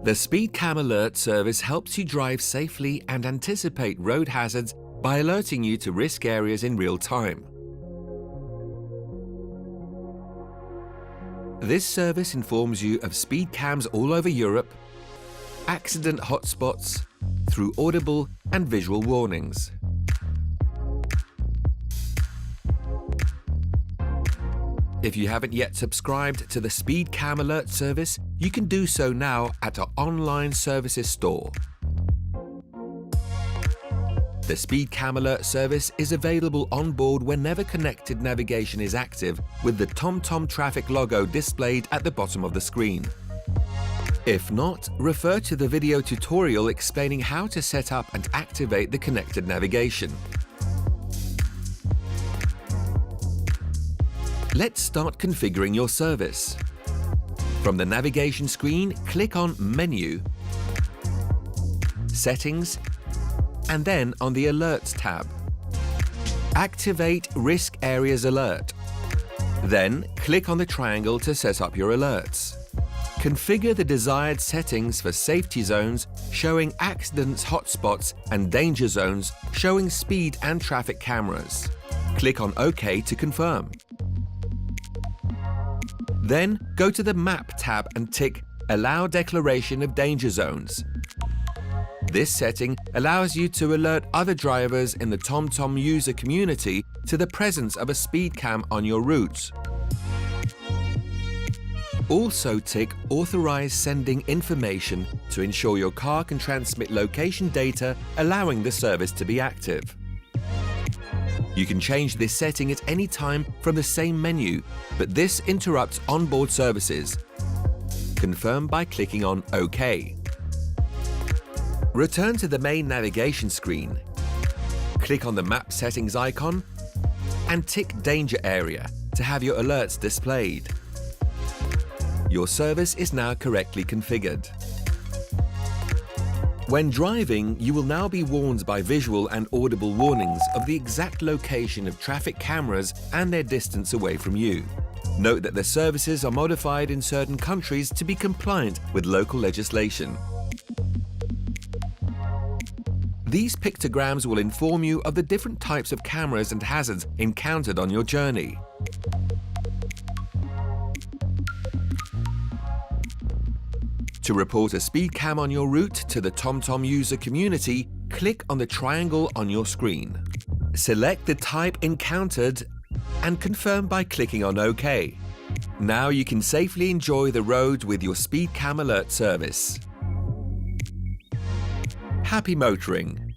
The Speedcam alert service helps you drive safely and anticipate road hazards by alerting you to risk areas in real time. This service informs you of speed cams all over Europe, accident hotspots, through audible and visual warnings. If you haven't yet subscribed to the Speedcam alert service, you can do so now at our online services store. The Speedcam alert service is available on board whenever connected navigation is active, with the TomTom traffic logo displayed at the bottom of the screen. If not, refer to the video tutorial explaining how to set up and activate the connected navigation. Let's start configuring your service. From the navigation screen, click on Menu, Settings, and then on the Alerts tab. Activate Risk Areas Alert. Then click on the triangle to set up your alerts. Configure the desired settings for safety zones showing accidents, hotspots, and danger zones showing speed and traffic cameras. Click on OK to confirm. Then go to the Map tab and tick Allow Declaration of Danger Zones. This setting allows you to alert other drivers in the TomTom user community to the presence of a speed cam on your route. Also tick Authorize Sending Information to ensure your car can transmit location data, allowing the service to be active. You can change this setting at any time from the same menu, but this interrupts onboard services. Confirm by clicking on OK. Return to the main navigation screen. Click on the Map Settings icon and tick Danger Area to have your alerts displayed. Your service is now correctly configured. When driving, you will now be warned by visual and audible warnings of the exact location of traffic cameras and their distance away from you. Note that the services are modified in certain countries to be compliant with local legislation. These pictograms will inform you of the different types of cameras and hazards encountered on your journey. To report a speed cam on your route to the TomTom user community, click on the triangle on your screen. Select the type encountered and confirm by clicking on OK. Now you can safely enjoy the road with your Speedcam alert service. Happy motoring!